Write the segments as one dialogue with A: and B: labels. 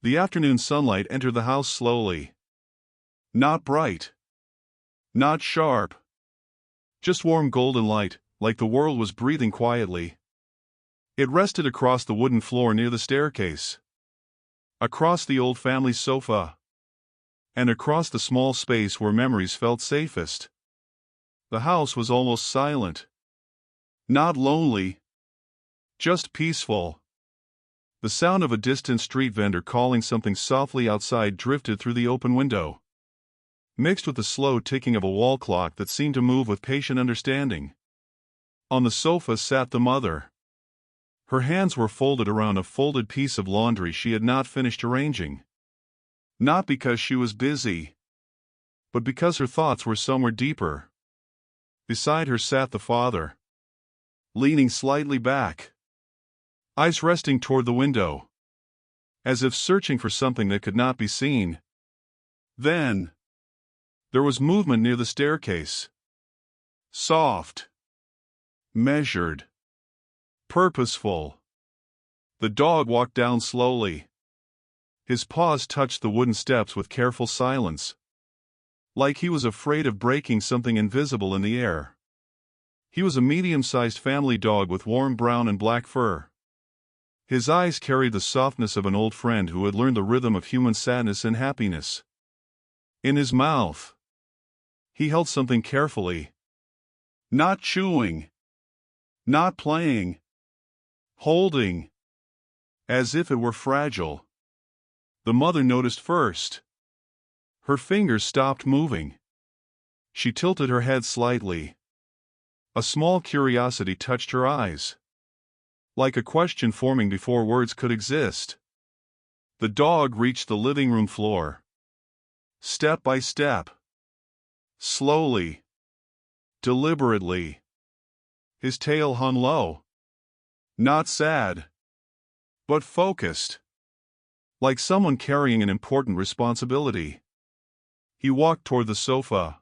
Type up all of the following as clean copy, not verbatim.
A: The afternoon sunlight entered the house slowly. Not bright. Not sharp. Just warm golden light, like the world was breathing quietly. It rested across the wooden floor near the staircase, across the old family sofa, and across the small space where memories felt safest. The house was almost silent. Not lonely. Just peaceful. The sound of a distant street vendor calling something softly outside drifted through the open window, mixed with the slow ticking of a wall clock that seemed to move with patient understanding. On the sofa sat the mother. Her hands were folded around a folded piece of laundry she had not finished arranging. Not because she was busy, but because her thoughts were somewhere deeper. Beside her sat the father, leaning slightly back, eyes resting toward the window, as if searching for something that could not be seen. Then there was movement near the staircase. Soft, measured, purposeful. The dog walked down slowly. His paws touched the wooden steps with careful silence, like he was afraid of breaking something invisible in the air. He was a medium-sized family dog with warm brown and black fur. His eyes carried the softness of an old friend who had learned the rhythm of human sadness and happiness. In his mouth, he held something carefully. Not chewing. Not playing. Holding. As if it were fragile. The mother noticed first. Her fingers stopped moving. She tilted her head slightly. A small curiosity touched her eyes, like a question forming before words could exist. The dog reached the living room floor. Step by step. Slowly. Deliberately. His tail hung low. Not sad, but focused, like someone carrying an important responsibility. He walked toward the sofa,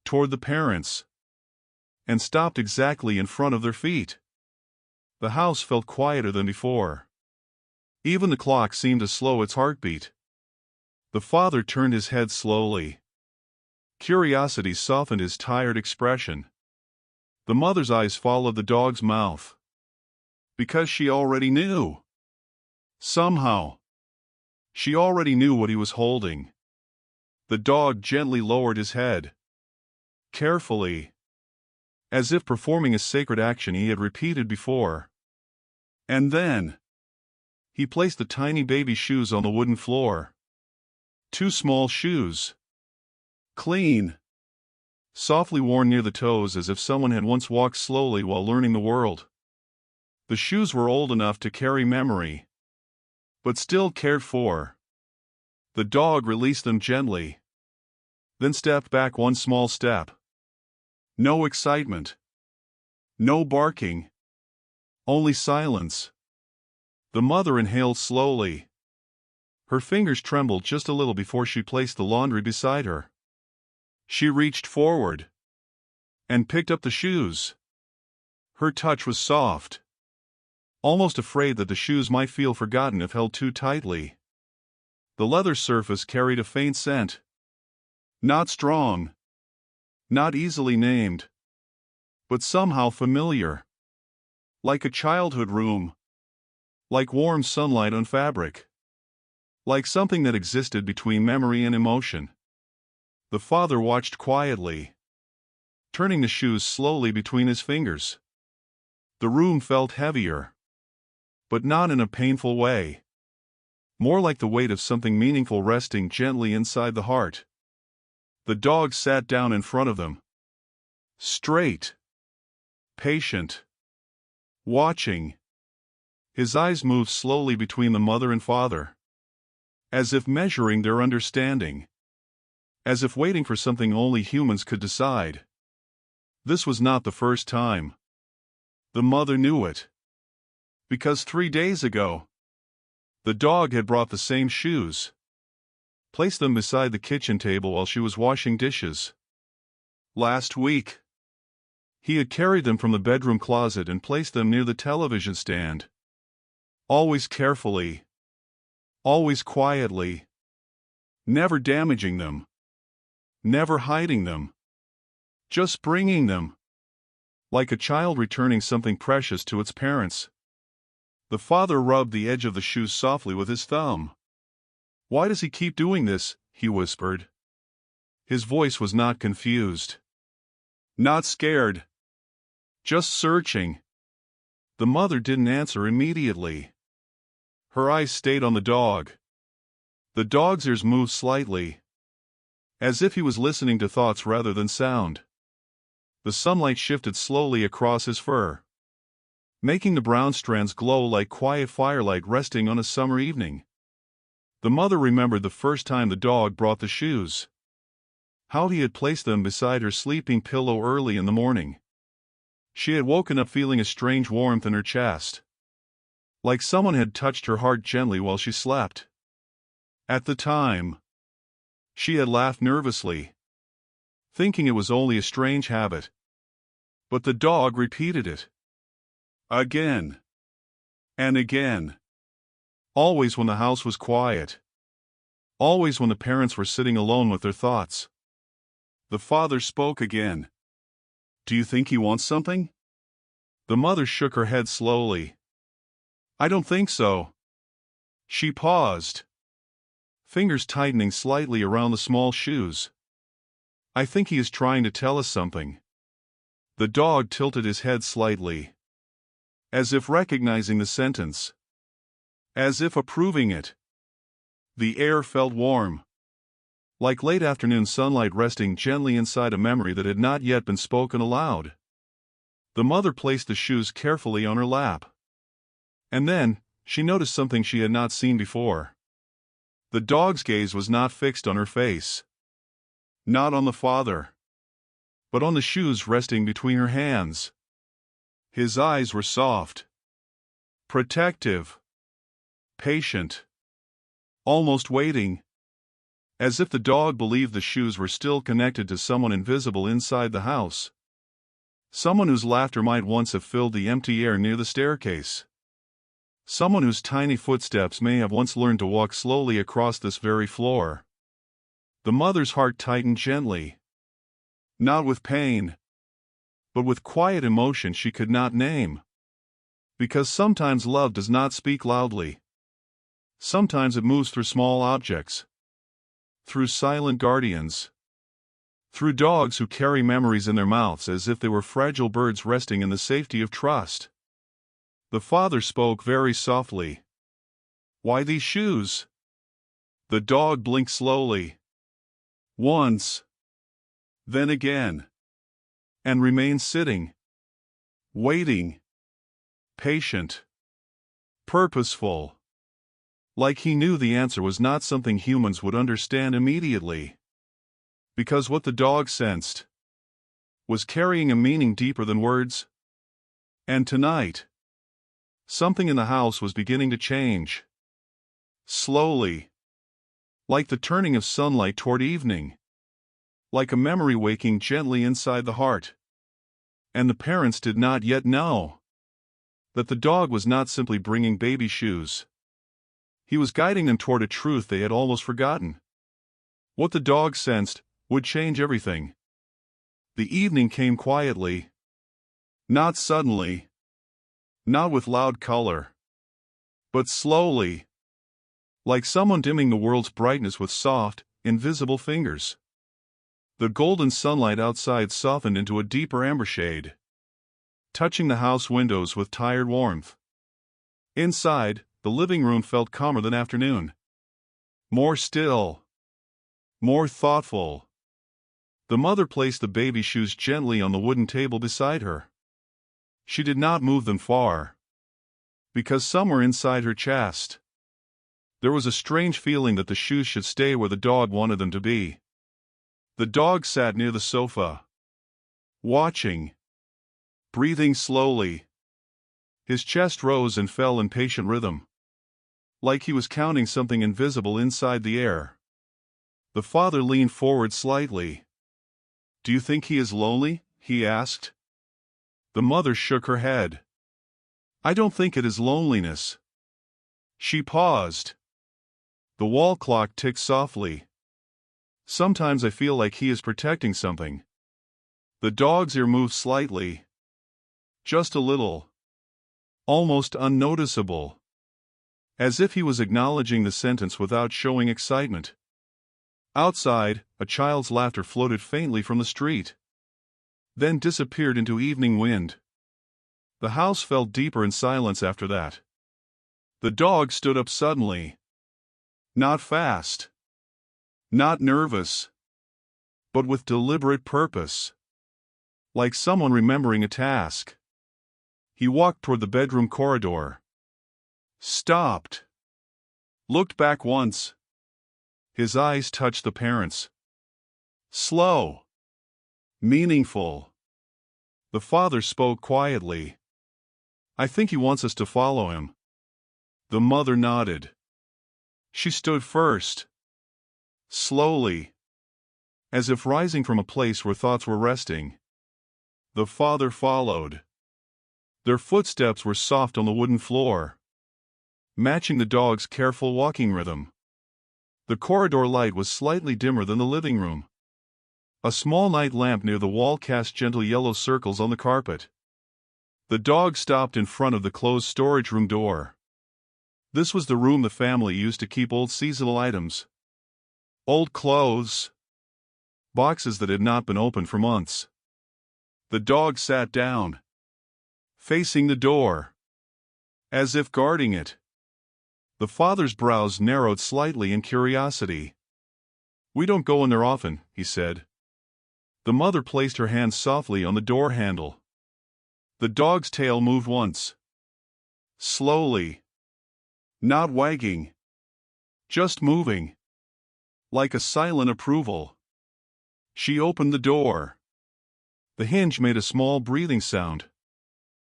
A: toward the parents, and stopped exactly in front of their feet. The house felt quieter than before. Even the clock seemed to slow its heartbeat. The father turned his head slowly. Curiosity softened his tired expression. The mother's eyes followed the dog's mouth. Because she already knew. Somehow. She already knew what he was holding. The dog gently lowered his head. Carefully. As if performing a sacred action he had repeated before. And then he placed the tiny baby shoes on the wooden floor. 2 small shoes. Clean. Softly worn near the toes as if someone had once walked slowly while learning the world. The shoes were old enough to carry memory, but still cared for. The dog released them gently, then stepped back 1 small step. No excitement. No barking. Only silence. The mother inhaled slowly. Her fingers trembled just a little before she placed the laundry beside her. She reached forward and picked up the shoes. Her touch was soft, almost afraid that the shoes might feel forgotten if held too tightly. The leather surface carried a faint scent. Not strong. Not easily named. But somehow familiar. Like a childhood room. Like warm sunlight on fabric. Like something that existed between memory and emotion. The father watched quietly, turning the shoes slowly between his fingers. The room felt heavier, but not in a painful way. More like the weight of something meaningful resting gently inside the heart. The dog sat down in front of them. Straight. Patient. Watching. His eyes moved slowly between the mother and father, as if measuring their understanding. As if waiting for something only humans could decide. This was not the first time. The mother knew it. Because 3 days ago, the dog had brought the same shoes, placed them beside the kitchen table while she was washing dishes. Last week, he had carried them from the bedroom closet and placed them near the television stand. Always carefully. Always quietly. Never damaging them. Never hiding them. Just bringing them. Like a child returning something precious to its parents. The father rubbed the edge of the shoes softly with his thumb. "Why does he keep doing this?" he whispered. His voice was not confused. Not scared. Just searching. The mother didn't answer immediately. Her eyes stayed on the dog. The dog's ears moved slightly, as if he was listening to thoughts rather than sound. The sunlight shifted slowly across his fur, making the brown strands glow like quiet firelight resting on a summer evening. The mother remembered the first time the dog brought the shoes. How he had placed them beside her sleeping pillow early in the morning. She had woken up feeling a strange warmth in her chest, like someone had touched her heart gently while she slept. At the time, she had laughed nervously, thinking it was only a strange habit. But the dog repeated it. Again. And again. Always when the house was quiet. Always when the parents were sitting alone with their thoughts. The father spoke again. "Do you think he wants something?" The mother shook her head slowly. "I don't think so." She paused, fingers tightening slightly around the small shoes. "I think he is trying to tell us something." The dog tilted his head slightly, as if recognizing the sentence, as if approving it. The air felt warm, like late afternoon sunlight resting gently inside a memory that had not yet been spoken aloud. The mother placed the shoes carefully on her lap. And then, she noticed something she had not seen before. The dog's gaze was not fixed on her face. Not on the father, but on the shoes resting between her hands. His eyes were soft, protective, patient, almost waiting, as if the dog believed the shoes were still connected to someone invisible inside the house. Someone whose laughter might once have filled the empty air near the staircase. Someone whose tiny footsteps may have once learned to walk slowly across this very floor. The mother's heart tightened gently. Not with pain, but with quiet emotion she could not name. Because sometimes love does not speak loudly. Sometimes it moves through small objects. Through silent guardians. Through dogs who carry memories in their mouths as if they were fragile birds resting in the safety of trust. The father spoke very softly. "Why these shoes?" The dog blinked slowly. Once. Then again. And remained sitting. Waiting. Patient. Purposeful. Like he knew the answer was not something humans would understand immediately. Because what the dog sensed was carrying a meaning deeper than words. And tonight, something in the house was beginning to change. Slowly. Like the turning of sunlight toward evening. Like a memory waking gently inside the heart. And the parents did not yet know that the dog was not simply bringing baby shoes. He was guiding them toward a truth they had almost forgotten. What the dog sensed would change everything. The evening came quietly. Not suddenly. Not with loud color. But slowly. Like someone dimming the world's brightness with soft, invisible fingers. The golden sunlight outside softened into a deeper amber shade, touching the house windows with tired warmth. Inside, the living room felt calmer than afternoon. More still. More thoughtful. The mother placed the baby shoes gently on the wooden table beside her. She did not move them far, because somewhere inside her chest, there was a strange feeling that the shoes should stay where the dog wanted them to be. The dog sat near the sofa, watching, breathing slowly. His chest rose and fell in patient rhythm, like he was counting something invisible inside the air. The father leaned forward slightly. "Do you think he is lonely?" he asked. The mother shook her head. "I don't think it is loneliness." She paused, The wall clock ticked softly. Sometimes I feel like he is protecting something. The dog's ear moved slightly. Just a little. Almost unnoticeable. As if he was acknowledging the sentence without showing excitement. Outside, a child's laughter floated faintly from the street. Then disappeared into evening wind. The house fell deeper in silence after that. The dog stood up suddenly. Not fast. Not nervous. But with deliberate purpose. Like someone remembering a task. He walked toward the bedroom corridor. Stopped. Looked back once. His eyes touched the parents'. Slow. Meaningful. The father spoke quietly. I think he wants us to follow him. The mother nodded. She stood first. Slowly. As if rising from a place where thoughts were resting. The father followed. Their footsteps were soft on the wooden floor, matching the dog's careful walking rhythm. The corridor light was slightly dimmer than the living room. A small night lamp near the wall cast gentle yellow circles on the carpet. The dog stopped in front of the closed storage room door. This was the room the family used to keep old seasonal items. Old clothes. Boxes that had not been opened for months. The dog sat down, facing the door, as if guarding it. The father's brows narrowed slightly in curiosity. We don't go in there often, he said. The mother placed her hand softly on the door handle. The dog's tail moved once. Slowly. Not wagging. Just moving. Like a silent approval. She opened the door. The hinge made a small breathing sound.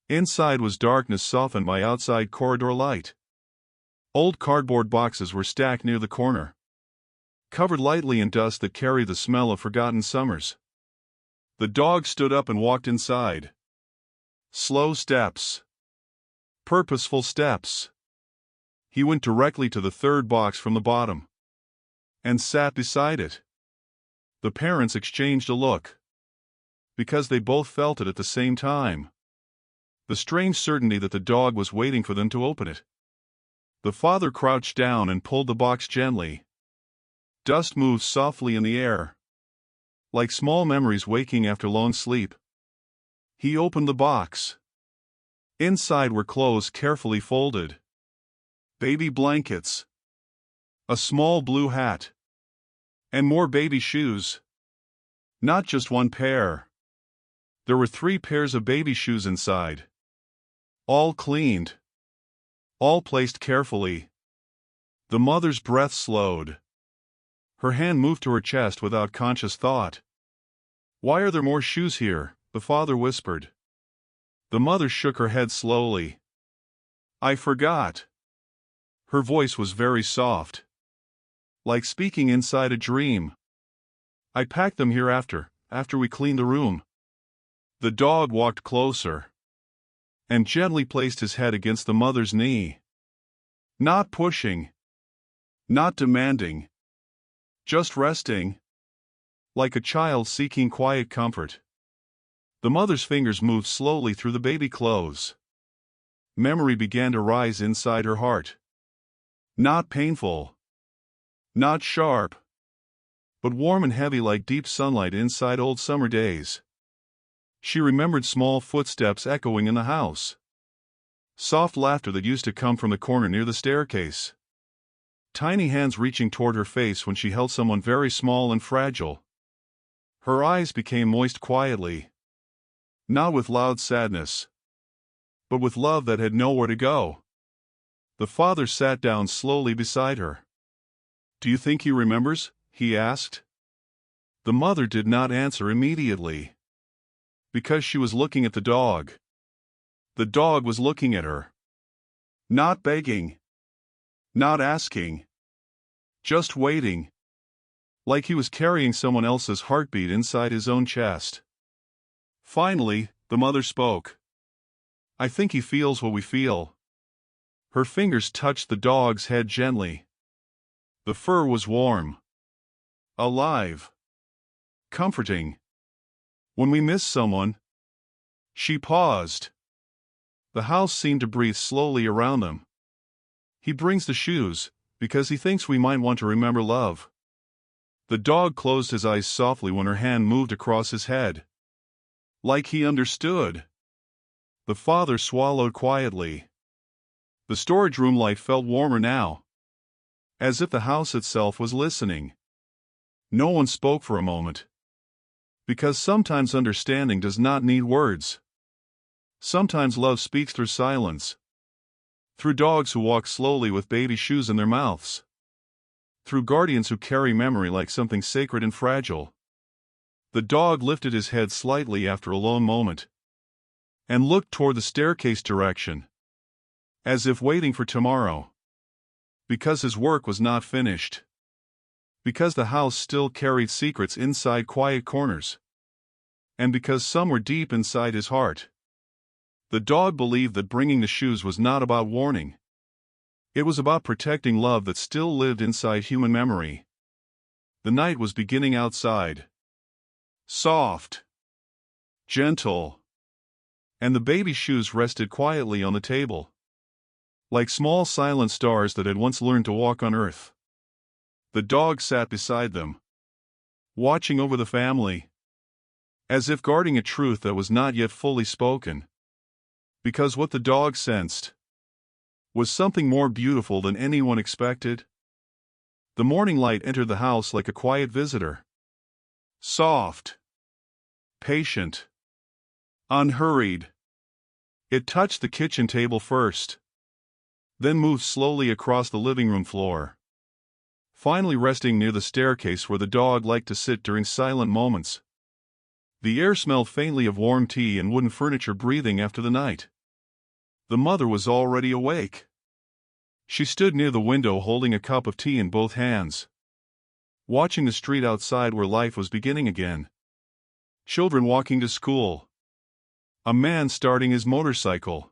A: Inside was darkness softened by outside corridor light. Old cardboard boxes were stacked near the corner, covered lightly in dust that carried the smell of forgotten summers. The dog stood up and walked inside. Slow steps. Purposeful steps. He went directly to the third box from the bottom, and sat beside it. The parents exchanged a look, because they both felt it at the same time. The strange certainty that the dog was waiting for them to open it. The father crouched down and pulled the box gently. Dust moved softly in the air, like small memories waking after long sleep. He opened the box. Inside were clothes carefully folded. Baby blankets. A small blue hat. And more baby shoes. Not just one pair. There were 3 pairs of baby shoes inside. All cleaned. All placed carefully. The mother's breath slowed. Her hand moved to her chest without conscious thought. Why are there more shoes here? The father whispered. The mother shook her head slowly. I forgot. Her voice was very soft, like speaking inside a dream. I packed them here after we cleaned the room. The dog walked closer and gently placed his head against the mother's knee. Not pushing. Not demanding. Just resting. Like a child seeking quiet comfort. The mother's fingers moved slowly through the baby clothes. Memory began to rise inside her heart. Not painful. Not sharp. But warm and heavy like deep sunlight inside old summer days. She remembered small footsteps echoing in the house. Soft laughter that used to come from the corner near the staircase. Tiny hands reaching toward her face when she held someone very small and fragile. Her eyes became moist quietly. Not with loud sadness, but with love that had nowhere to go. The father sat down slowly beside her. Do you think he remembers? He asked. The mother did not answer immediately, because she was looking at the dog. The dog was looking at her. Not begging. Not asking. Just waiting. Like he was carrying someone else's heartbeat inside his own chest. Finally, the mother spoke. I think he feels what we feel. Her fingers touched the dog's head gently. The fur was warm, alive, comforting. When we miss someone, she paused. The house seemed to breathe slowly around them. He brings the shoes, because he thinks we might want to remember love. The dog closed his eyes softly when her hand moved across his head. Like he understood. The father swallowed quietly. The storage room light felt warmer now, as if the house itself was listening. No one spoke for a moment. Because sometimes understanding does not need words. Sometimes love speaks through silence. Through dogs who walk slowly with baby shoes in their mouths. Through guardians who carry memory like something sacred and fragile. The dog lifted his head slightly after a long moment, and looked toward the staircase direction, as if waiting for tomorrow. Because his work was not finished. Because the house still carried secrets inside quiet corners. And because some were deep inside his heart. The dog believed that bringing the shoes was not about warning. It was about protecting love that still lived inside human memory. The night was beginning outside. Soft. Gentle. And the baby shoes rested quietly on the table. Like small silent stars that had once learned to walk on earth. The dog sat beside them, watching over the family, as if guarding a truth that was not yet fully spoken. Because what the dog sensed was something more beautiful than anyone expected. The morning light entered the house like a quiet visitor. Soft, patient, unhurried. It touched the kitchen table first, then moved slowly across the living room floor, finally resting near the staircase where the dog liked to sit during silent moments. The air smelled faintly of warm tea and wooden furniture breathing after the night. The mother was already awake. She stood near the window holding a cup of tea in both hands, watching the street outside where life was beginning again. Children walking to school. A man starting his motorcycle.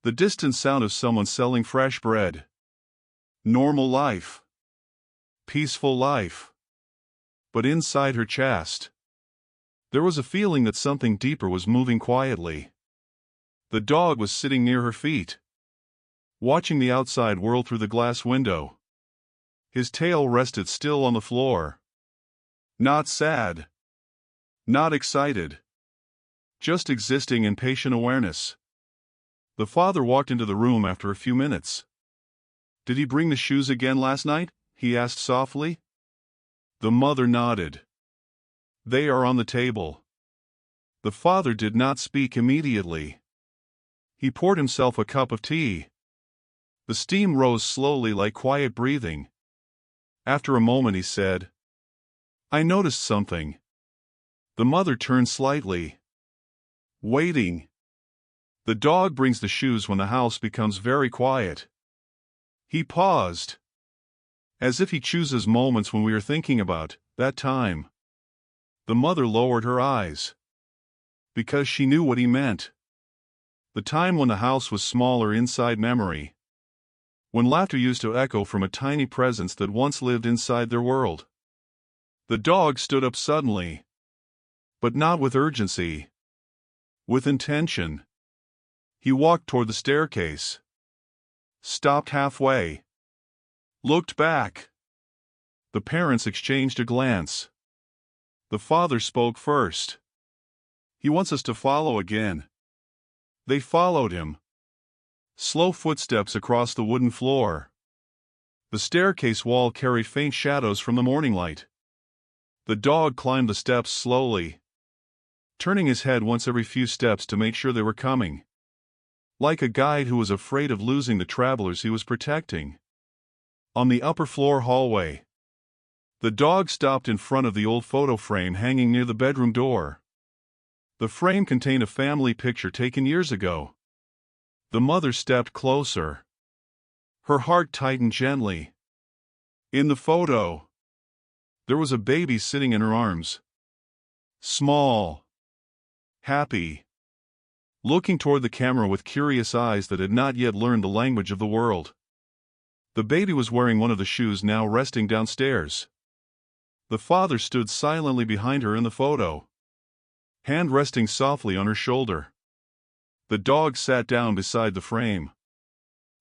A: The distant sound of someone selling fresh bread. Normal life. Peaceful life. But inside her chest, there was a feeling that something deeper was moving quietly. The dog was sitting near her feet, watching the outside world through the glass window. His tail rested still on the floor. Not sad. Not excited. Just existing in patient awareness. The father walked into the room after a few minutes. "Did he bring the shoes again last night?" he asked softly. The mother nodded. "They are on the table." The father did not speak immediately. He poured himself a cup of tea. The steam rose slowly like quiet breathing. After a moment he said, "I noticed something." The mother turned slightly. Waiting. The dog brings the shoes when the house becomes very quiet. He paused, as if he chooses moments when we are thinking about that time. The mother lowered her eyes, because she knew what he meant. The time when the house was smaller inside memory. When laughter used to echo from a tiny presence that once lived inside their world. The dog stood up suddenly. But not with urgency. With intention. He walked toward the staircase. Stopped halfway. Looked back. The parents exchanged a glance. The father spoke first. "He wants us to follow again." They followed him. Slow footsteps across the wooden floor. The staircase wall carried faint shadows from the morning light. The dog climbed the steps slowly, turning his head once every few steps to make sure they were coming. Like a guide who was afraid of losing the travelers he was protecting. On the upper floor hallway, the dog stopped in front of the old photo frame hanging near the bedroom door. The frame contained a family picture taken years ago. The mother stepped closer. Her heart tightened gently. In the photo, there was a baby sitting in her arms. Small. Happy. Looking toward the camera with curious eyes that had not yet learned the language of the world. The baby was wearing one of the shoes, now resting downstairs. The father stood silently behind her in the photo, hand resting softly on her shoulder. The dog sat down beside the frame,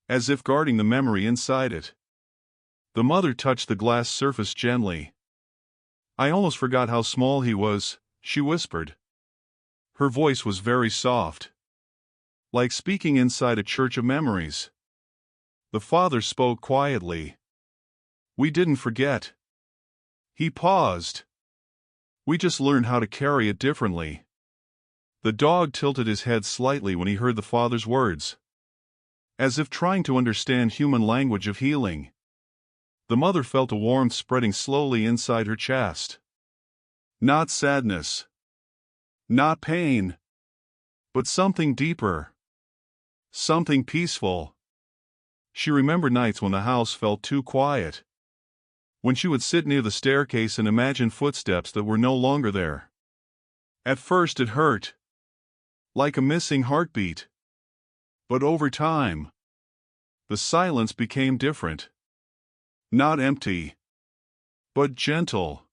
A: as if guarding the memory inside it. The mother touched the glass surface gently. "I almost forgot how small he was," she whispered. Her voice was very soft, like speaking inside a church of memories. The father spoke quietly. "We didn't forget." He paused. "We just learned how to carry it differently." The dog tilted his head slightly when he heard the father's words, as if trying to understand human language of healing. The mother felt a warmth spreading slowly inside her chest. Not sadness, not pain, but something deeper, something peaceful. She remembered nights when the house felt too quiet, when she would sit near the staircase and imagine footsteps that were no longer there. At first it hurt, like a missing heartbeat. But over time, the silence became different. Not empty, but gentle,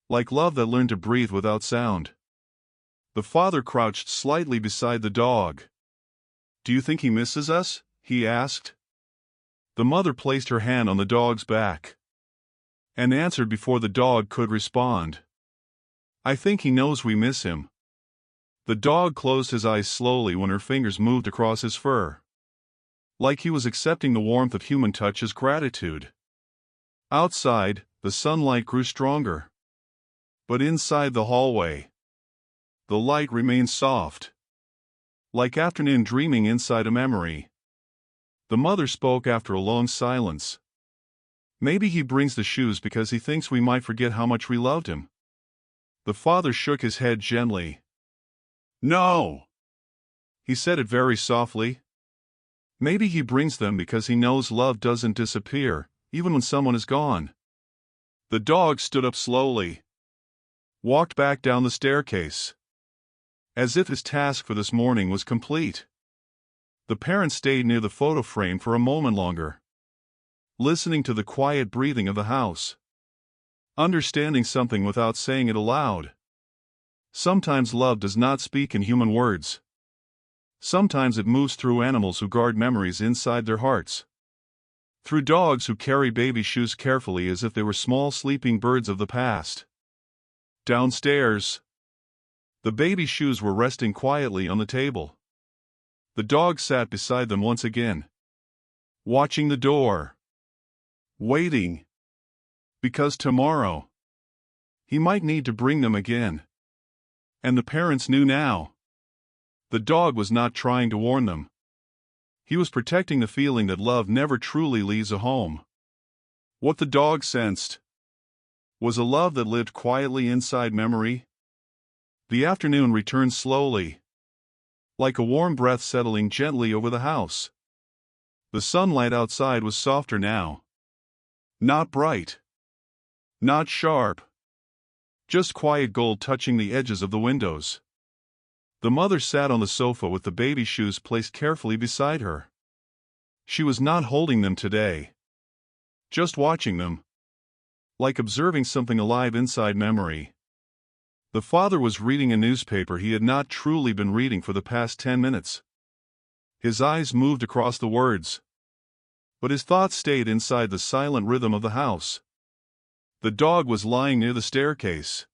A: like love that learned to breathe without sound. The father crouched slightly beside the dog. "Do you think he misses us?" he asked. The mother placed her hand on the dog's back and answered before the dog could respond. "I think he knows we miss him." The dog closed his eyes slowly when her fingers moved across his fur, like he was accepting the warmth of human touch as gratitude. Outside, the sunlight grew stronger. But inside the hallway, the light remained soft, like afternoon dreaming inside a memory. The mother spoke after a long silence. "Maybe he brings the shoes because he thinks we might forget how much we loved him." The father shook his head gently. "No." He said it very softly. "Maybe he brings them because he knows love doesn't disappear, even when someone is gone." The dog stood up slowly, walked back down the staircase, as if his task for this morning was complete. The parent stayed near the photo frame for a moment longer, listening to the quiet breathing of the house, understanding something without saying it aloud. Sometimes love does not speak in human words. Sometimes it moves through animals who guard memories inside their hearts. Through dogs who carry baby shoes carefully as if they were small sleeping birds of the past. Downstairs, the baby shoes were resting quietly on the table. The dog sat beside them once again, watching the door, waiting, because tomorrow he might need to bring them again. And the parents knew now. The dog was not trying to warn them. He was protecting the feeling that love never truly leaves a home. What the dog sensed was a love that lived quietly inside memory. The afternoon returned slowly, like a warm breath settling gently over the house. The sunlight outside was softer now. Not bright, not sharp, just quiet gold touching the edges of the windows. The mother sat on the sofa with the baby shoes placed carefully beside her. She was not holding them today, just watching them, like observing something alive inside memory. The father was reading a newspaper he had not truly been reading for the past 10 minutes. His eyes moved across the words, but his thoughts stayed inside the silent rhythm of the house. The dog was lying near the staircase,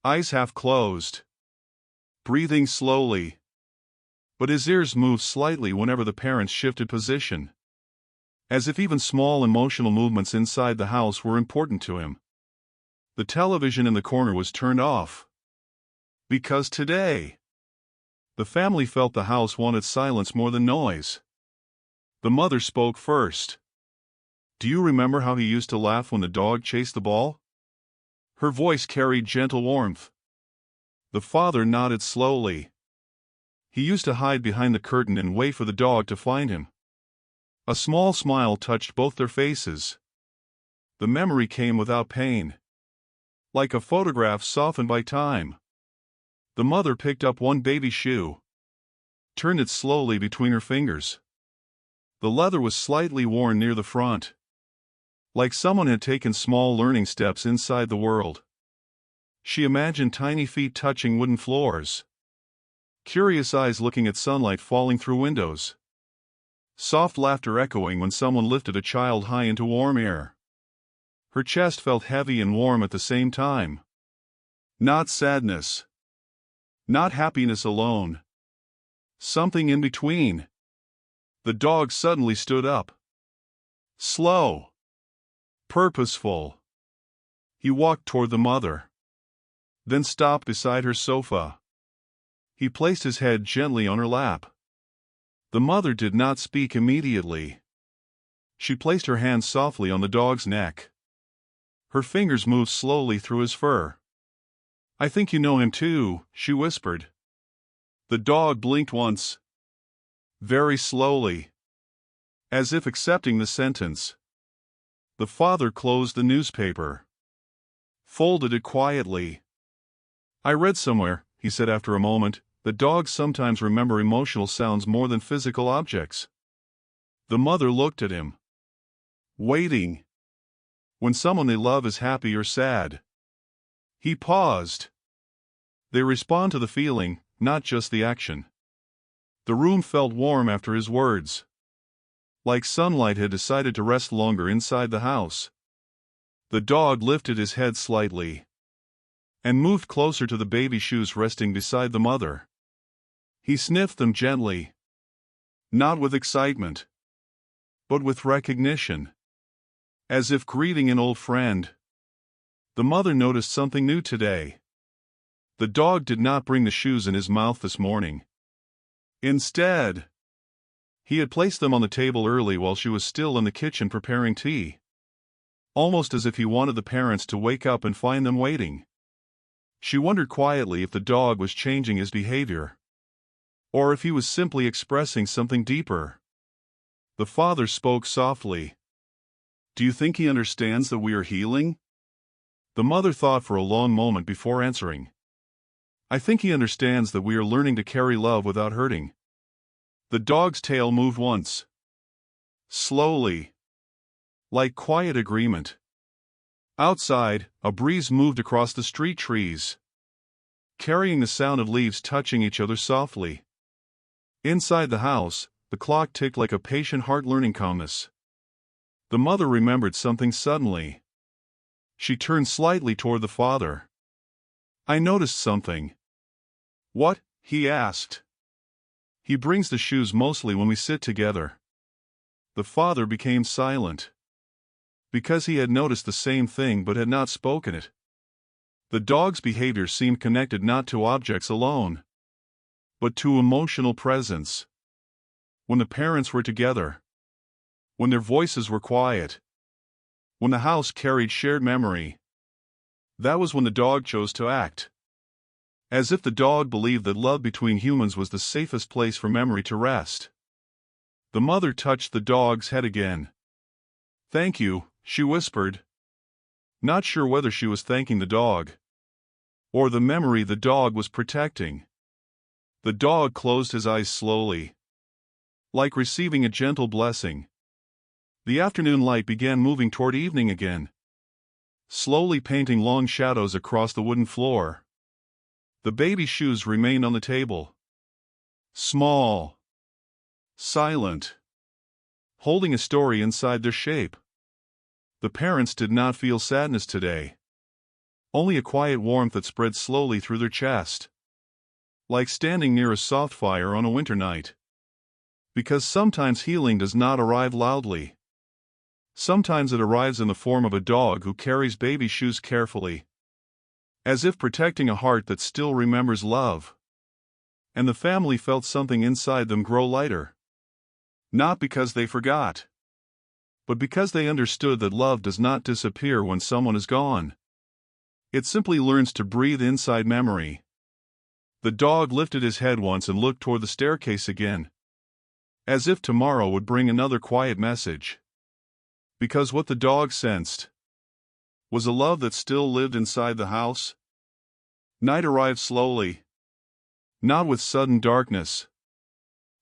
A: eyes half closed, breathing slowly, but his ears moved slightly whenever the parents shifted position, as if even small emotional movements inside the house were important to him. The television in the corner was turned off, because today, the family felt the house wanted silence more than noise. The mother spoke first. "Do you remember how he used to laugh when the dog chased the ball?" Her voice carried gentle warmth. The father nodded slowly. He used to hide behind the curtain and wait for the dog to find him. A small smile touched both their faces. The memory came without pain, like a photograph softened by time. The mother picked up one baby shoe, turned it slowly between her fingers. The leather was slightly worn near the front, like someone had taken small learning steps inside the world. She imagined tiny feet touching wooden floors, curious eyes looking at sunlight falling through windows, soft laughter echoing when someone lifted a child high into warm air. Her chest felt heavy and warm at the same time. Not sadness. Not happiness alone. Something in between. The dog suddenly stood up. Slow. Purposeful. He walked toward the mother, then stopped beside her sofa. He placed his head gently on her lap. The mother did not speak immediately. She placed her hand softly on the dog's neck. Her fingers moved slowly through his fur. "I think you know him too," she whispered. The dog blinked once, very slowly, as if accepting the sentence. The father closed the newspaper, folded it quietly. "I read somewhere," he said after a moment, "that dogs sometimes remember emotional sounds more than physical objects." The mother looked at him, waiting. When someone they love is happy or sad. He paused. They respond to the feeling, not just the action. The room felt warm after his words, like sunlight had decided to rest longer inside the house. The dog lifted his head slightly and moved closer to the baby shoes resting beside the mother. He sniffed them gently, not with excitement, but with recognition, as if greeting an old friend. The mother noticed something new today. The dog did not bring the shoes in his mouth this morning. Instead, he had placed them on the table early while she was still in the kitchen preparing tea, almost as if he wanted the parents to wake up and find them waiting. She wondered quietly if the dog was changing his behavior, or if he was simply expressing something deeper. The father spoke softly. "Do you think he understands that we are healing?" The mother thought for a long moment before answering. "I think he understands that we are learning to carry love without hurting." The dog's tail moved once, slowly, like quiet agreement. Outside, a breeze moved across the street trees, carrying the sound of leaves touching each other softly. Inside the house, the clock ticked like a patient heart learning calmness. The mother remembered something suddenly. She turned slightly toward the father. "I noticed something." "What?" he asked. "He brings the shoes mostly when we sit together." The father became silent, because he had noticed the same thing but had not spoken it. The dog's behavior seemed connected not to objects alone, but to emotional presence. When the parents were together, when their voices were quiet, when the house carried shared memory, that was when the dog chose to act. As if the dog believed that love between humans was the safest place for memory to rest. The mother touched the dog's head again. "Thank you," she whispered, not sure whether she was thanking the dog or the memory the dog was protecting. The dog closed his eyes slowly, like receiving a gentle blessing. The afternoon light began moving toward evening again, slowly painting long shadows across the wooden floor. The baby shoes remained on the table, small, silent, holding a story inside their shape. The parents did not feel sadness today, only a quiet warmth that spread slowly through their chest, like standing near a soft fire on a winter night. Because sometimes healing does not arrive loudly. Sometimes it arrives in the form of a dog who carries baby shoes carefully, as if protecting a heart that still remembers love. And the family felt something inside them grow lighter. Not because they forgot, but because they understood that love does not disappear when someone is gone. It simply learns to breathe inside memory. The dog lifted his head once and looked toward the staircase again, as if tomorrow would bring another quiet message. Because what the dog sensed was a love that still lived inside the house. Night arrived slowly, not with sudden darkness,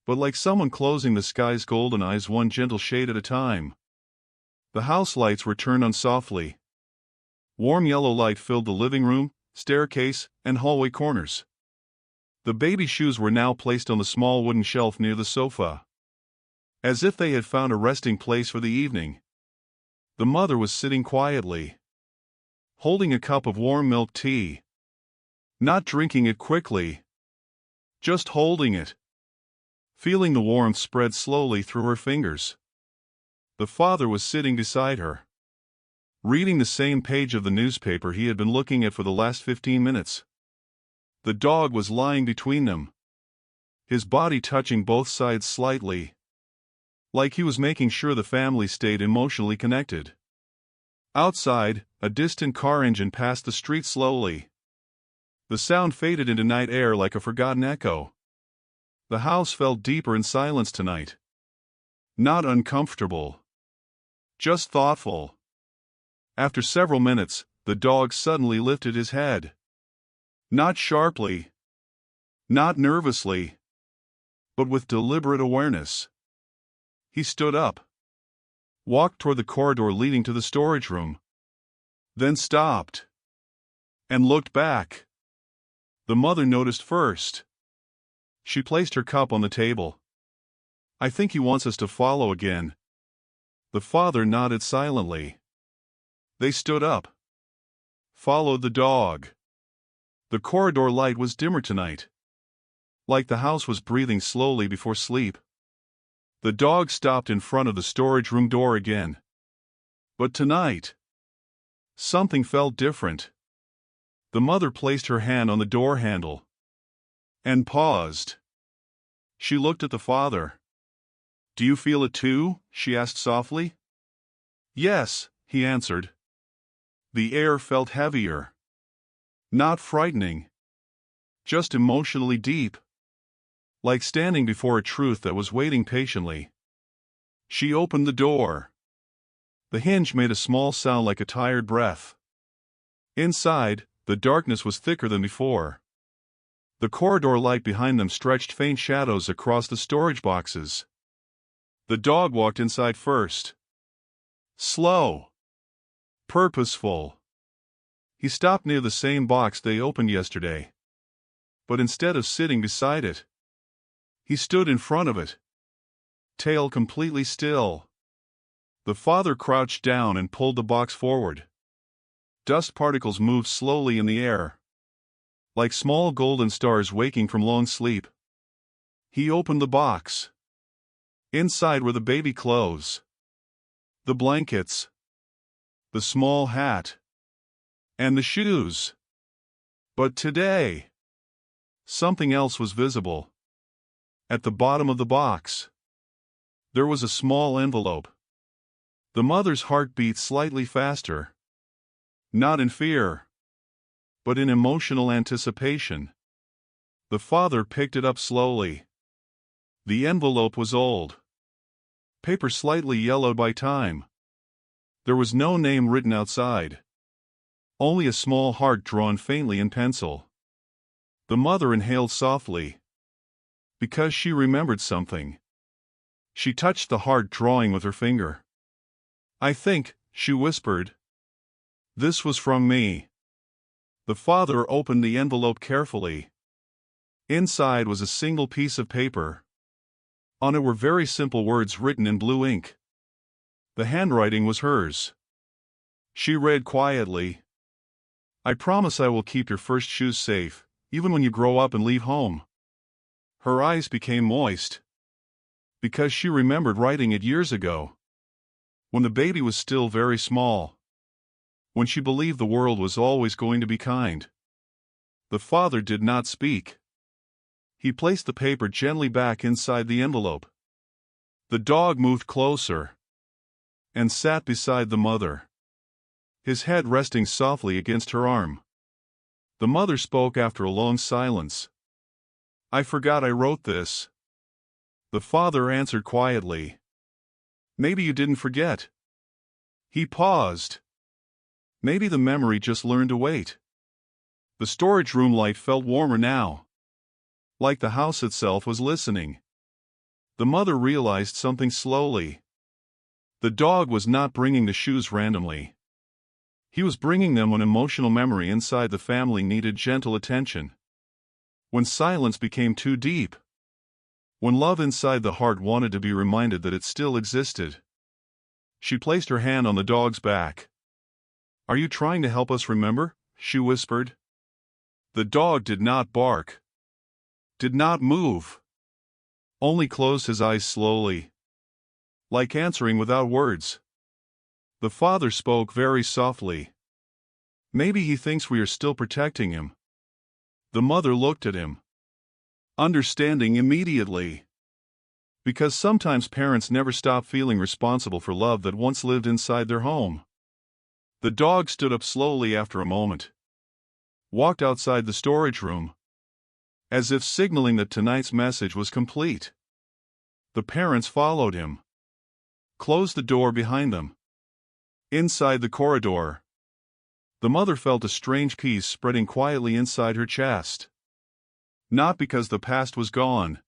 A: but like someone closing the sky's golden eyes one gentle shade at a time. The house lights were turned on softly. Warm yellow light filled the living room, staircase, and hallway corners. The baby shoes were now placed on the small wooden shelf near the sofa, as if they had found a resting place for the evening. The mother was sitting quietly, holding a cup of warm milk tea. Not drinking it quickly, just holding it, feeling the warmth spread slowly through her fingers. The father was sitting beside her, reading the same page of the newspaper he had been looking at for the last 15 minutes. The dog was lying between them, his body touching both sides slightly, like he was making sure the family stayed emotionally connected. Outside, a distant car engine passed the street slowly. The sound faded into night air like a forgotten echo. The house felt deeper in silence tonight. Not uncomfortable, just thoughtful. After several minutes, the dog suddenly lifted his head. Not sharply, not nervously, but with deliberate awareness. He stood up, walked toward the corridor leading to the storage room, then stopped, and looked back. The mother noticed first. She placed her cup on the table. "I think he wants us to follow again." The father nodded silently. They stood up, followed the dog. The corridor light was dimmer tonight, like the house was breathing slowly before sleep. The dog stopped in front of the storage room door again. But tonight, something felt different. The mother placed her hand on the door handle and paused. She looked at the father. "Do you feel it too?" she asked softly. "Yes," he answered. The air felt heavier. Not frightening, just emotionally deep, like standing before a truth that was waiting patiently. She opened the door. The hinge made a small sound like a tired breath. Inside, the darkness was thicker than before. The corridor light behind them stretched faint shadows across the storage boxes. The dog walked inside first. Slow. Purposeful. He stopped near the same box they opened yesterday. But instead of sitting beside it, he stood in front of it, tail completely still. The father crouched down and pulled the box forward. Dust particles moved slowly in the air, like small golden stars waking from long sleep. He opened the box. Inside were the baby clothes, the blankets, the small hat, and the shoes. But today, something else was visible. At the bottom of the box, there was a small envelope. The mother's heart beat slightly faster. Not in fear, but in emotional anticipation. The father picked it up slowly. The envelope was old, paper slightly yellowed by time. There was no name written outside, only a small heart drawn faintly in pencil. The mother inhaled softly, because she remembered something. She touched the heart drawing with her finger. "I think," she whispered, "this was from me." The father opened the envelope carefully. Inside was a single piece of paper. On it were very simple words written in blue ink. The handwriting was hers. She read quietly, "I promise I will keep your first shoes safe, even when you grow up and leave home." Her eyes became moist, because she remembered writing it years ago, when the baby was still very small, when she believed the world was always going to be kind. The father did not speak. He placed the paper gently back inside the envelope. The dog moved closer and sat beside the mother, his head resting softly against her arm. The mother spoke after a long silence. "I forgot I wrote this." The father answered quietly, "Maybe you didn't forget." He paused. Maybe the memory just learned to wait. The storage room light felt warmer now, like the house itself was listening. The mother realized something slowly. The dog was not bringing the shoes randomly. He was bringing them when emotional memory inside the family needed gentle attention. When silence became too deep. When love inside the heart wanted to be reminded that it still existed. She placed her hand on the dog's back. "Are you trying to help us remember?" she whispered. The dog did not bark. Did not move. Only closed his eyes slowly. Like answering without words. The father spoke very softly. "Maybe he thinks we are still protecting him." The mother looked at him. Understanding immediately. Because sometimes parents never stop feeling responsible for love that once lived inside their home. The dog stood up slowly after a moment. Walked outside the storage room. As if signaling that tonight's message was complete. The parents followed him. Closed the door behind them. Inside the corridor. The mother felt a strange peace spreading quietly inside her chest. Not because the past was gone,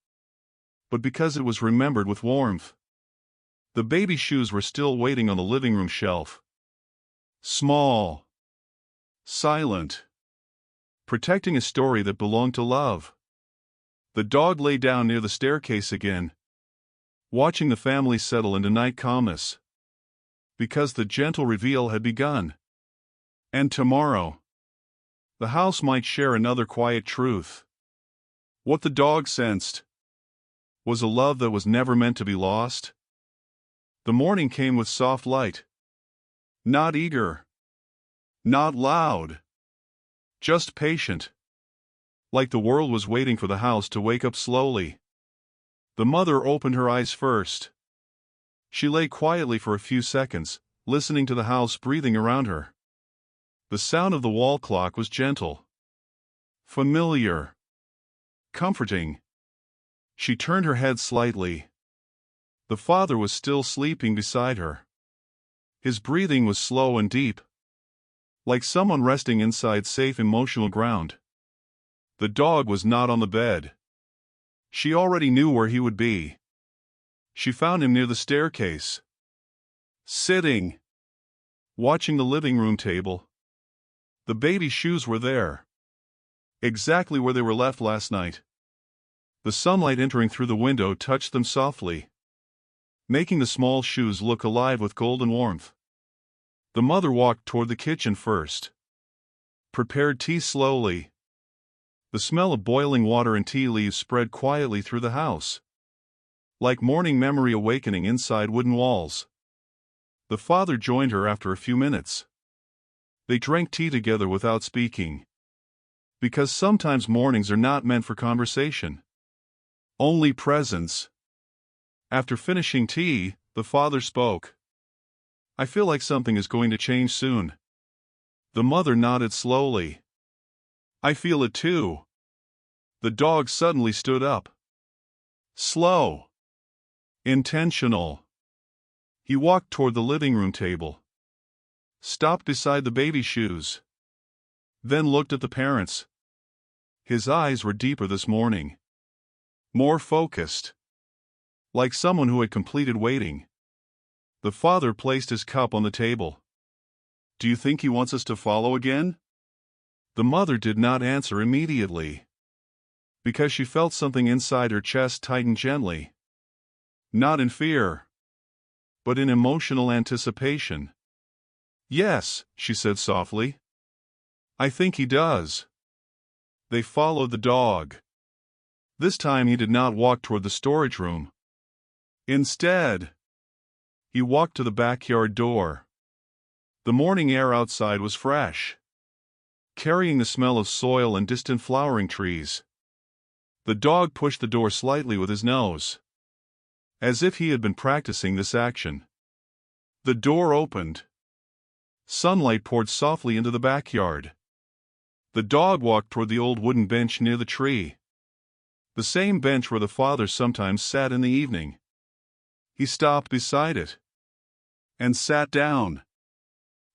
A: but because it was remembered with warmth. The baby shoes were still waiting on the living room shelf. Small. Silent. Protecting a story that belonged to love. The dog lay down near the staircase again, watching the family settle into night calmness. Because the gentle reveal had begun. And tomorrow, the house might share another quiet truth. What the dog sensed was a love that was never meant to be lost. The morning came with soft light. Not eager. Not loud. Just patient. Like the world was waiting for the house to wake up slowly. The mother opened her eyes first. She lay quietly for a few seconds, listening to the house breathing around her. The sound of the wall clock was gentle. Familiar. Comforting. She turned her head slightly. The father was still sleeping beside her. His breathing was slow and deep. Like someone resting inside safe emotional ground. The dog was not on the bed. She already knew where he would be. She found him near the staircase. Sitting. Watching the living room table. The baby shoes were there. Exactly where they were left last night. The sunlight entering through the window touched them softly, making the small shoes look alive with golden warmth. The mother walked toward the kitchen first. Prepared tea slowly. The smell of boiling water and tea leaves spread quietly through the house. Like morning memory awakening inside wooden walls. The father joined her after a few minutes. They drank tea together without speaking. Because sometimes mornings are not meant for conversation. Only presence. After finishing tea, the father spoke. "I feel like something is going to change soon." The mother nodded slowly. "I feel it too." The dog suddenly stood up. Slow. Intentional. He walked toward the living room table. Stopped beside the baby shoes. Then looked at the parents. His eyes were deeper this morning. More focused. Like someone who had completed waiting. The father placed his cup on the table. "Do you think he wants us to follow again?" The mother did not answer immediately. Because she felt something inside her chest tighten gently. Not in fear, but in emotional anticipation. "Yes," she said softly. "I think he does." They followed the dog. This time he did not walk toward the storage room. Instead, he walked to the backyard door. The morning air outside was fresh, carrying the smell of soil and distant flowering trees. The dog pushed the door slightly with his nose, as if he had been practicing this action. The door opened. Sunlight poured softly into the backyard. The dog walked toward the old wooden bench near the tree. The same bench where the father sometimes sat in the evening. He stopped beside it and sat down,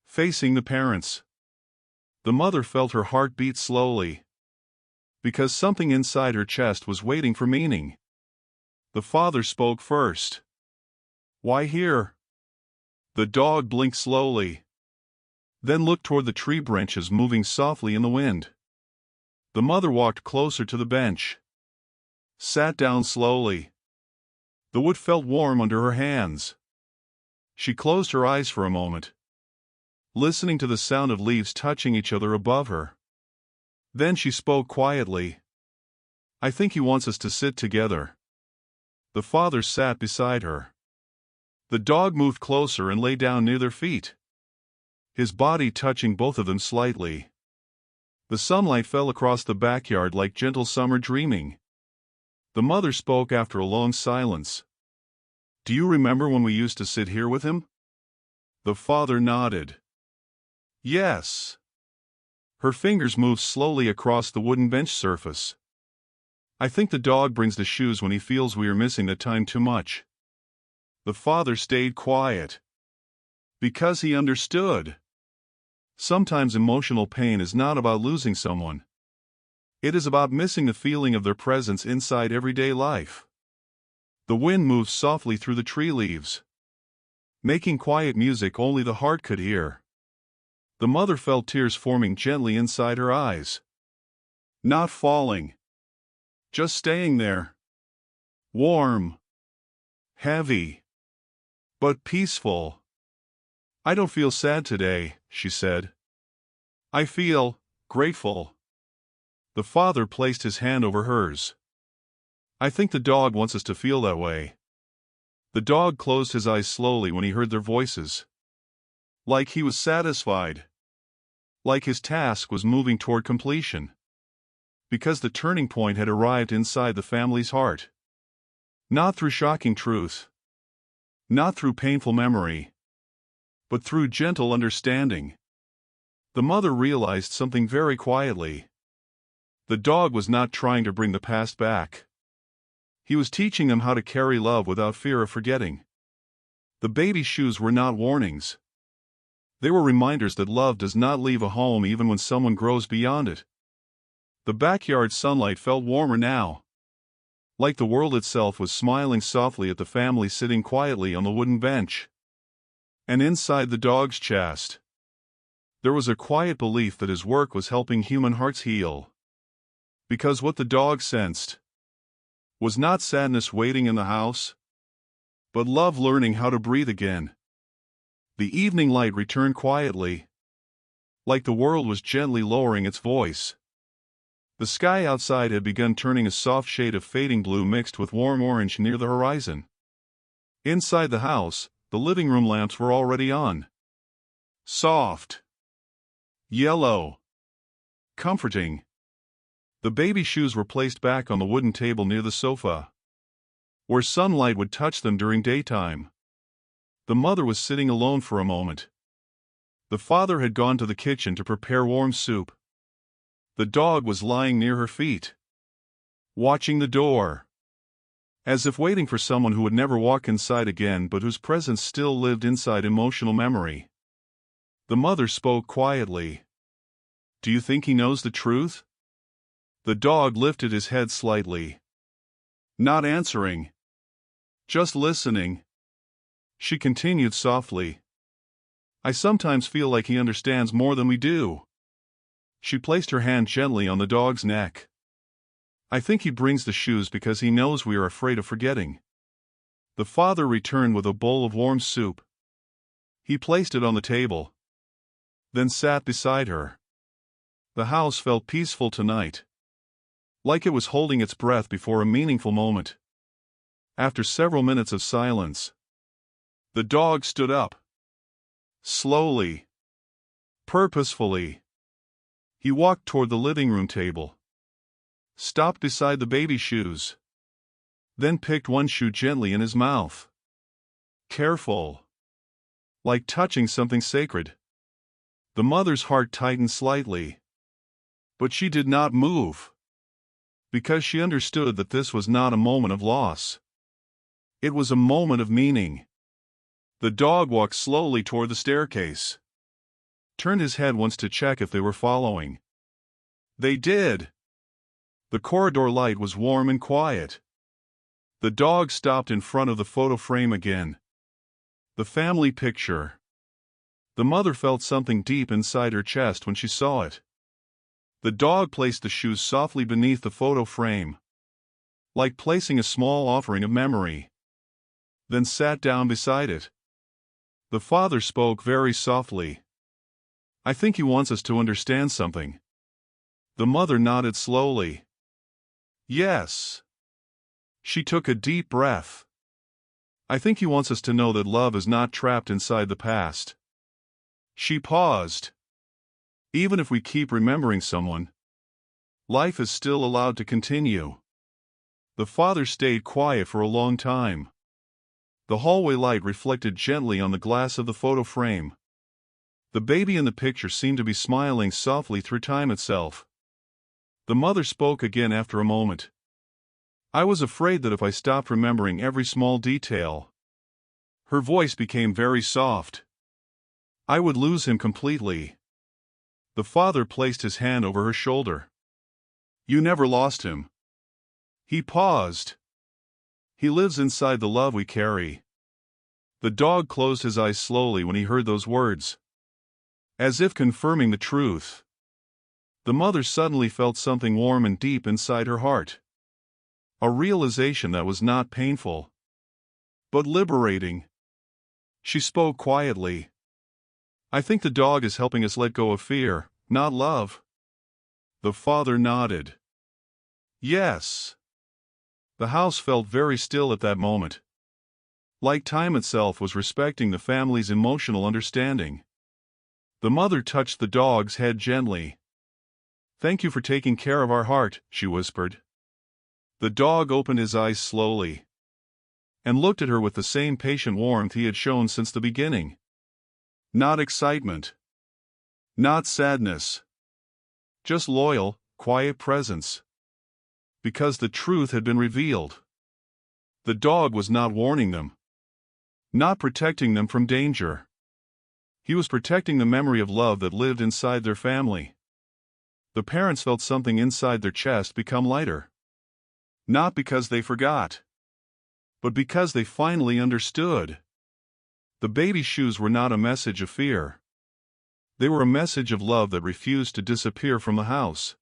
A: facing the parents. The mother felt her heart beat slowly, because something inside her chest was waiting for meaning. The father spoke first. "Why here?" The dog blinked slowly, then looked toward the tree branches moving softly in the wind. The mother walked closer to the bench, sat down slowly. The wood felt warm under her hands. She closed her eyes for a moment, listening to the sound of leaves touching each other above her. Then she spoke quietly. "I think he wants us to sit together." The father sat beside her. The dog moved closer and lay down near their feet, his body touching both of them slightly. The sunlight fell across the backyard like gentle summer dreaming. The mother spoke after a long silence. "Do you remember when we used to sit here with him?" The father nodded. "Yes." Her fingers moved slowly across the wooden bench surface. "I think the dog brings the shoes when he feels we are missing the time too much." The father stayed quiet, because he understood. Sometimes emotional pain is not about losing someone. It is about missing the feeling of their presence inside everyday life. The wind moved softly through the tree leaves, making quiet music only the heart could hear. The mother felt tears forming gently inside her eyes. Not falling, just staying there. Warm, heavy, but peaceful. "I don't feel sad today," she said. "I feel grateful." The father placed his hand over hers. "I think the dog wants us to feel that way." The dog closed his eyes slowly when he heard their voices. Like he was satisfied. Like his task was moving toward completion. Because the turning point had arrived inside the family's heart. Not through shocking truth. Not through painful memory. But through gentle understanding. The mother realized something very quietly. The dog was not trying to bring the past back. He was teaching them how to carry love without fear of forgetting. The baby shoes were not warnings. They were reminders that love does not leave a home even when someone grows beyond it. The backyard sunlight felt warmer now. Like the world itself was smiling softly at the family sitting quietly on the wooden bench. And inside the dog's chest, there was a quiet belief that his work was helping human hearts heal. Because what the dog sensed was not sadness waiting in the house, but love learning how to breathe again. The evening light returned quietly, like the world was gently lowering its voice. The sky outside had begun turning a soft shade of fading blue mixed with warm orange near the horizon. Inside the house, the living room lamps were already on. Soft, yellow, comforting. The baby shoes were placed back on the wooden table near the sofa, where sunlight would touch them during daytime. The mother was sitting alone for a moment. The father had gone to the kitchen to prepare warm soup. The dog was lying near her feet, watching the door, as if waiting for someone who would never walk inside again but whose presence still lived inside emotional memory. The mother spoke quietly. "Do you think he knows the truth?" The dog lifted his head slightly, not answering, just listening. She continued softly. "I sometimes feel like he understands more than we do." She placed her hand gently on the dog's neck. "I think he brings the shoes because he knows we are afraid of forgetting." The father returned with a bowl of warm soup. He placed it on the table, then sat beside her. The house felt peaceful tonight, like it was holding its breath before a meaningful moment. After several minutes of silence, the dog stood up. Slowly, purposefully. He walked toward the living room table, stopped beside the baby shoes, then picked one shoe gently in his mouth. Careful, like touching something sacred. The mother's heart tightened slightly, but she did not move, because she understood that this was not a moment of loss. It was a moment of meaning. The dog walked slowly toward the staircase, turned his head once to check if they were following. They did. The corridor light was warm and quiet. The dog stopped in front of the photo frame again. The family picture. The mother felt something deep inside her chest when she saw it. The dog placed the shoes softly beneath the photo frame, like placing a small offering of memory, then sat down beside it. The father spoke very softly. "I think he wants us to understand something." The mother nodded slowly. "Yes." She took a deep breath. "I think he wants us to know that love is not trapped inside the past." She paused. "Even if we keep remembering someone, life is still allowed to continue." The father stayed quiet for a long time. The hallway light reflected gently on the glass of the photo frame. The baby in the picture seemed to be smiling softly through time itself. The mother spoke again after a moment. "I was afraid that if I stopped remembering every small detail," her voice became very soft, "I would lose him completely." The father placed his hand over her shoulder. "You never lost him." He paused. "He lives inside the love we carry." The dog closed his eyes slowly when he heard those words, as if confirming the truth. The mother suddenly felt something warm and deep inside her heart. A realization that was not painful, but liberating. She spoke quietly. "I think the dog is helping us let go of fear, not love." The father nodded. "Yes." The house felt very still at that moment, like time itself was respecting the family's emotional understanding. The mother touched the dog's head gently. "Thank you for taking care of our heart," she whispered. The dog opened his eyes slowly and looked at her with the same patient warmth he had shown since the beginning. Not excitement, not sadness, just loyal, quiet presence. Because the truth had been revealed. The dog was not warning them, not protecting them from danger. He was protecting the memory of love that lived inside their family. The parents felt something inside their chest become lighter. Not because they forgot, but because they finally understood. The baby shoes were not a message of fear. They were a message of love that refused to disappear from the house.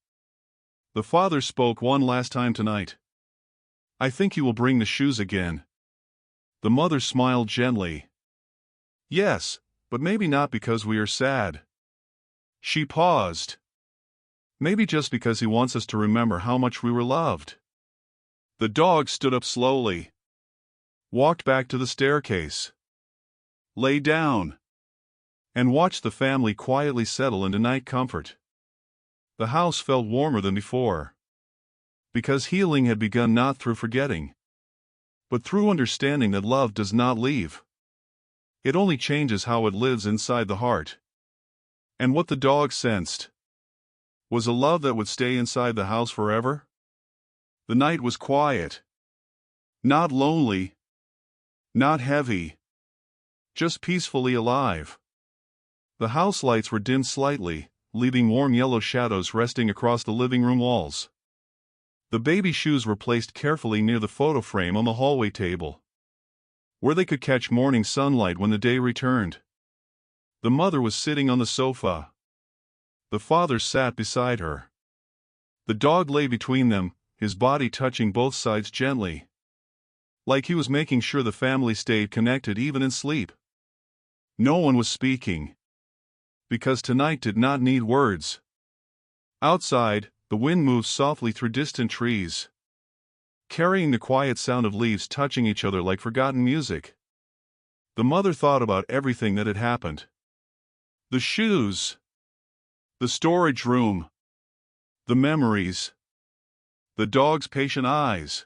A: The father spoke one last time tonight. "I think you will bring the shoes again." The mother smiled gently. "Yes, but maybe not because we are sad." She paused. "Maybe just because he wants us to remember how much we were loved." The dog stood up slowly, walked back to the staircase, lay down, and watched the family quietly settle into night comfort. The house felt warmer than before, because healing had begun not through forgetting, but through understanding that love does not leave. It only changes how it lives inside the heart. And what the dog sensed was a love that would stay inside the house forever. The night was quiet, not lonely, not heavy, just peacefully alive. The house lights were dimmed slightly, leaving warm yellow shadows resting across the living room walls. The baby shoes were placed carefully near the photo frame on the hallway table, where they could catch morning sunlight when the day returned. The mother was sitting on the sofa. The father sat beside her. The dog lay between them, his body touching both sides gently, like he was making sure the family stayed connected even in sleep. No one was speaking, because tonight did not need words. Outside, the wind moved softly through distant trees, carrying the quiet sound of leaves touching each other like forgotten music. The mother thought about everything that had happened. The shoes, the storage room, the memories, the dog's patient eyes.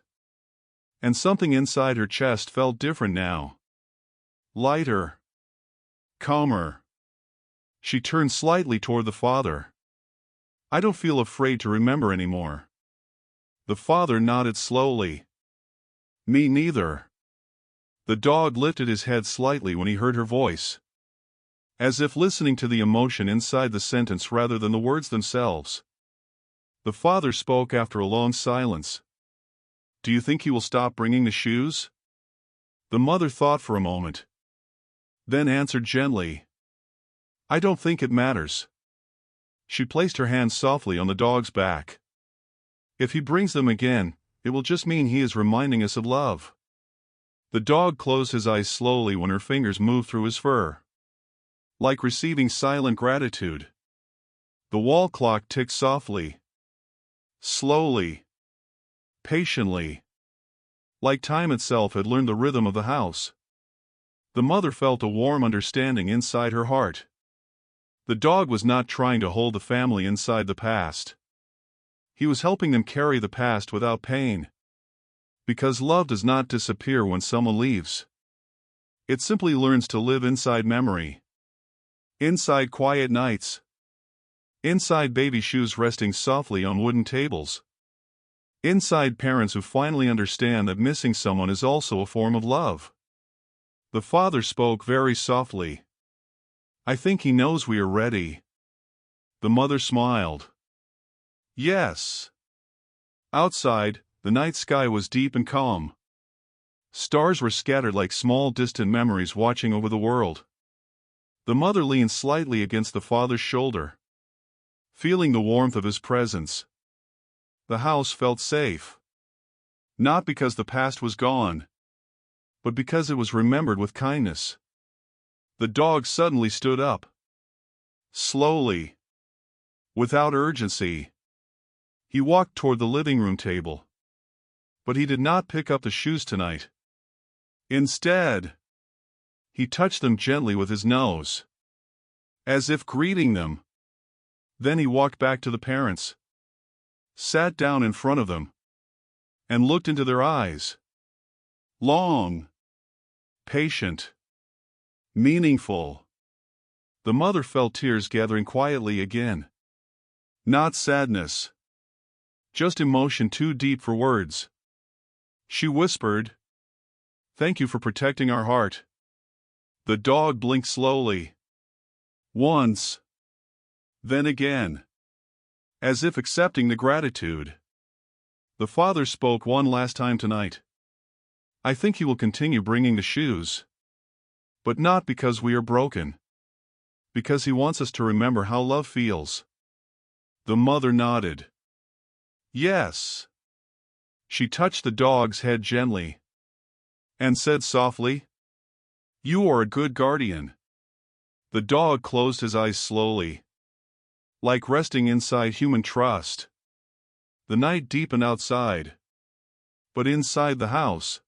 A: And something inside her chest felt different now. Lighter, calmer. She turned slightly toward the father. "I don't feel afraid to remember anymore." The father nodded slowly. "Me neither." The dog lifted his head slightly when he heard her voice, as if listening to the emotion inside the sentence rather than the words themselves. The father spoke after a long silence. Do you think he will stop bringing the shoes? The mother thought for a moment, then answered gently, I don't think it matters. She placed her hand softly on the dog's back. If he brings them again, it will just mean he is reminding us of love. The dog closed his eyes slowly when her fingers moved through his fur, like receiving silent gratitude. The wall clock ticked softly, slowly, patiently, like time itself had learned the rhythm of the house. The mother felt a warm understanding inside her heart. The dog was not trying to hold the family inside the past. He was helping them carry the past without pain. Because love does not disappear when someone leaves. It simply learns to live inside memory. Inside quiet nights. Inside baby shoes resting softly on wooden tables. Inside parents who finally understand that missing someone is also a form of love. The father spoke very softly. I think he knows we are ready. The mother smiled. Yes. Outside, the night sky was deep and calm. Stars were scattered like small distant memories watching over the world. The mother leaned slightly against the father's shoulder, feeling the warmth of his presence. The house felt safe. Not because the past was gone, but because it was remembered with kindness. The dog suddenly stood up. Slowly, without urgency. He walked toward the living room table. But he did not pick up the shoes tonight. Instead, he touched them gently with his nose, as if greeting them. Then he walked back to the parents, sat down in front of them, and looked into their eyes. Long, patient, meaningful. The mother felt tears gathering quietly again. Not sadness, just emotion too deep for words. She whispered, Thank you for protecting our heart. The dog blinked slowly. Once. Then again. As if accepting the gratitude. The father spoke one last time tonight. I think he will continue bringing the shoes. But not because we are broken. Because he wants us to remember how love feels. The mother nodded. Yes. She touched the dog's head gently and said softly, You are a good guardian. The dog closed his eyes slowly, like resting inside human trust. The night deepened outside, but inside the house,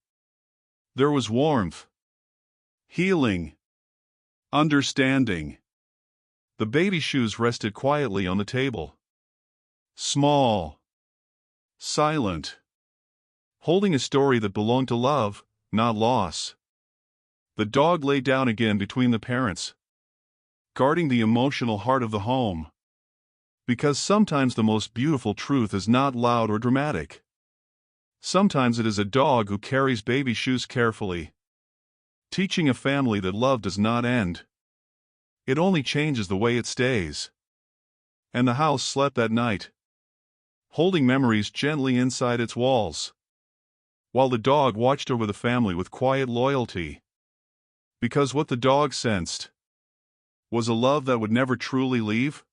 A: there was warmth, healing, understanding. The baby shoes rested quietly on the table. Small, silent, holding a story that belonged to love, not loss. The dog lay down again between the parents, guarding the emotional heart of the home. Because sometimes the most beautiful truth is not loud or dramatic. Sometimes it is a dog who carries baby shoes carefully, teaching a family that love does not end. It only changes the way it stays. And the house slept that night, holding memories gently inside its walls, while the dog watched over the family with quiet loyalty. Because what the dog sensed was a love that would never truly leave.